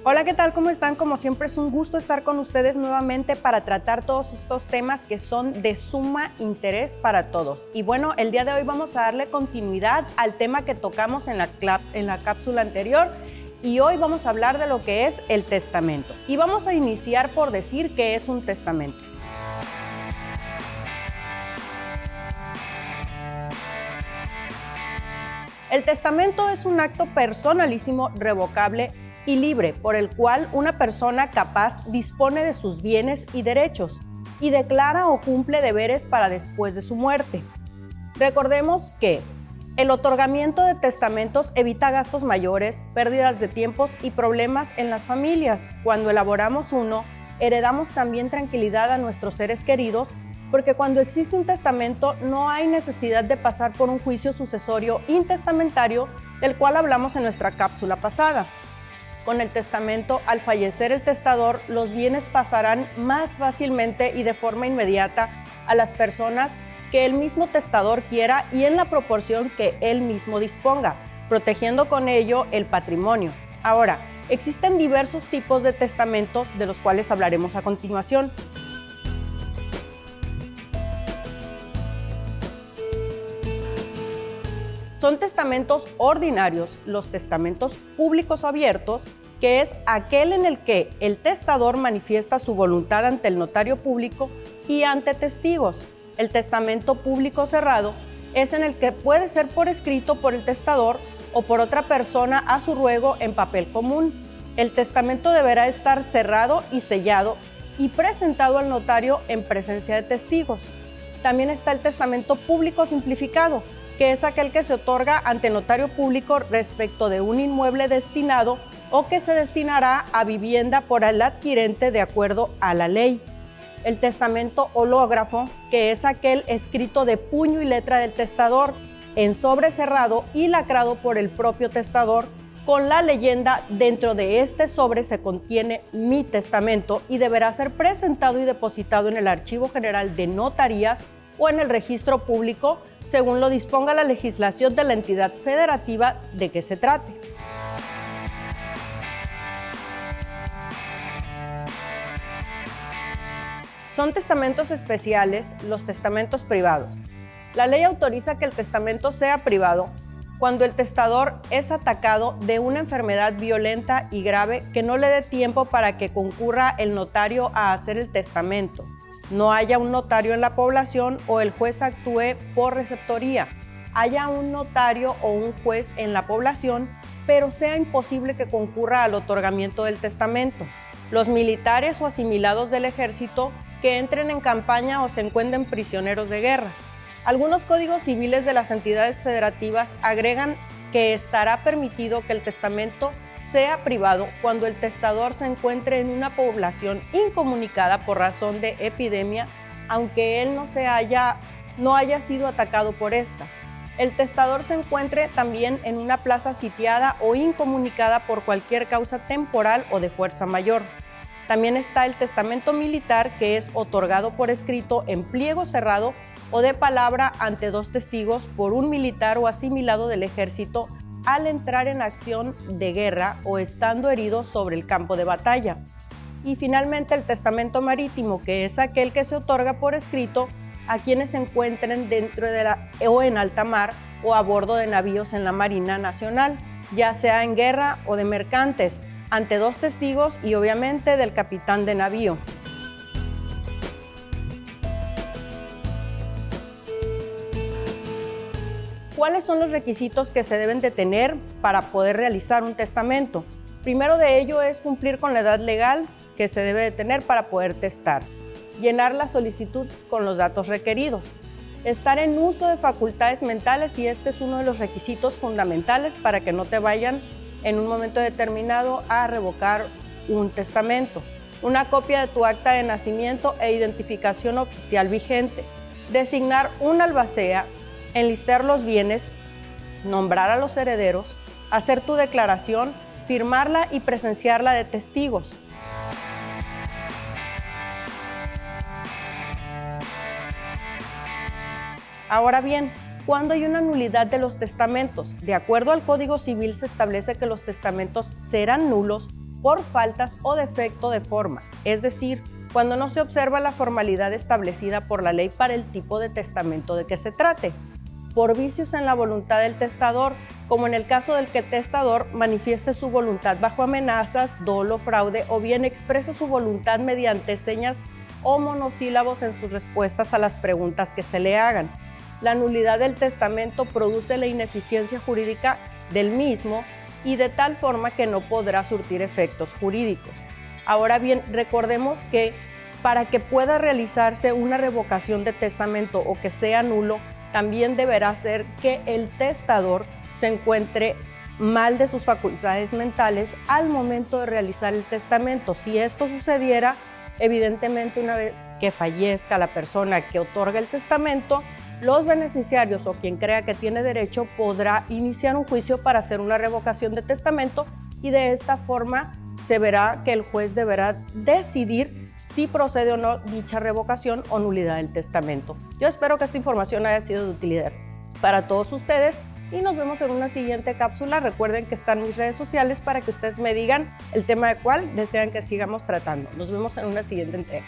Hola, ¿qué tal? ¿Cómo están? Como siempre es un gusto estar con ustedes nuevamente para tratar todos estos temas que son de suma interés para todos. Y bueno, el día de hoy vamos a darle continuidad al tema que tocamos en la cápsula anterior y hoy vamos a hablar de lo que es el testamento. Y vamos a iniciar por decir qué es un testamento. El testamento es un acto personalísimo, revocable y libre por el cual una persona capaz dispone de sus bienes y derechos y declara o cumple deberes para después de su muerte. Recordemos que el otorgamiento de testamentos evita gastos mayores, pérdidas de tiempos y problemas en las familias. Cuando elaboramos uno, heredamos también tranquilidad a nuestros seres queridos, porque cuando existe un testamento no hay necesidad de pasar por un juicio sucesorio intestamentario, del cual hablamos en nuestra cápsula pasada. Con el testamento, al fallecer el testador, los bienes pasarán más fácilmente y de forma inmediata a las personas que el mismo testador quiera y en la proporción que él mismo disponga, protegiendo con ello el patrimonio. Ahora, existen diversos tipos de testamentos de los cuales hablaremos a continuación. Son testamentos ordinarios, los testamentos públicos abiertos, que es aquel en el que el testador manifiesta su voluntad ante el notario público y ante testigos. El testamento público cerrado es en el que puede ser por escrito por el testador o por otra persona a su ruego en papel común. El testamento deberá estar cerrado y sellado y presentado al notario en presencia de testigos. También está el testamento público simplificado, que es aquel que se otorga ante notario público respecto de un inmueble destinado o que se destinará a vivienda por el adquirente de acuerdo a la ley. El testamento hológrafo, que es aquel escrito de puño y letra del testador, en sobre cerrado y lacrado por el propio testador, con la leyenda: dentro de este sobre se contiene mi testamento, y deberá ser presentado y depositado en el Archivo General de Notarías o en el registro público, según lo disponga la legislación de la entidad federativa de que se trate. Son testamentos especiales los testamentos privados. La ley autoriza que el testamento sea privado cuando el testador es atacado de una enfermedad violenta y grave que no le dé tiempo para que concurra el notario a hacer el testamento, no haya un notario en la población o el juez actúe por receptoría, haya un notario o un juez en la población, pero sea imposible que concurra al otorgamiento del testamento. Los militares o asimilados del ejército que entren en campaña o se encuentren prisioneros de guerra. Algunos códigos civiles de las entidades federativas agregan que estará permitido que el testamento sea privado cuando el testador se encuentre en una población incomunicada por razón de epidemia, aunque él no haya sido atacado por esta. El testador se encuentre también en una plaza sitiada o incomunicada por cualquier causa temporal o de fuerza mayor. También está el testamento militar, que es otorgado por escrito en pliego cerrado o de palabra ante dos testigos por un militar o asimilado del ejército al entrar en acción de guerra o estando herido sobre el campo de batalla. Y finalmente el testamento marítimo, que es aquel que se otorga por escrito a quienes se encuentren dentro o en alta mar o a bordo de navíos en la Marina Nacional, ya sea en guerra o de mercantes, ante dos testigos y obviamente del capitán de navío. ¿Cuáles son los requisitos que se deben de tener para poder realizar un testamento? Primero de ello es cumplir con la edad legal que se debe de tener para poder testar, llenar la solicitud con los datos requeridos, estar en uso de facultades mentales, y este es uno de los requisitos fundamentales para que no te vayan en un momento determinado a revocar un testamento, una copia de tu acta de nacimiento e identificación oficial vigente, designar un albacea, enlistar los bienes, nombrar a los herederos, hacer tu declaración, firmarla y presenciarla de testigos. Ahora bien, ¿cuándo hay una nulidad de los testamentos? De acuerdo al Código Civil se establece que los testamentos serán nulos por faltas o defecto de forma, es decir, cuando no se observa la formalidad establecida por la ley para el tipo de testamento de que se trate, por vicios en la voluntad del testador, como en el caso del que el testador manifieste su voluntad bajo amenazas, dolo, fraude o bien exprese su voluntad mediante señas o monosílabos en sus respuestas a las preguntas que se le hagan. La nulidad del testamento produce la ineficiencia jurídica del mismo y de tal forma que no podrá surtir efectos jurídicos. Ahora bien, recordemos que para que pueda realizarse una revocación de testamento o que sea nulo, también deberá ser que el testador se encuentre mal de sus facultades mentales al momento de realizar el testamento. Si esto sucediera, evidentemente una vez que fallezca la persona que otorga el testamento, los beneficiarios o quien crea que tiene derecho podrá iniciar un juicio para hacer una revocación de testamento y de esta forma se verá que el juez deberá decidir si procede o no dicha revocación o nulidad del testamento. Yo espero que esta información haya sido de utilidad para todos ustedes y nos vemos en una siguiente cápsula. Recuerden que están mis redes sociales para que ustedes me digan el tema de cuál desean que sigamos tratando. Nos vemos en una siguiente entrega.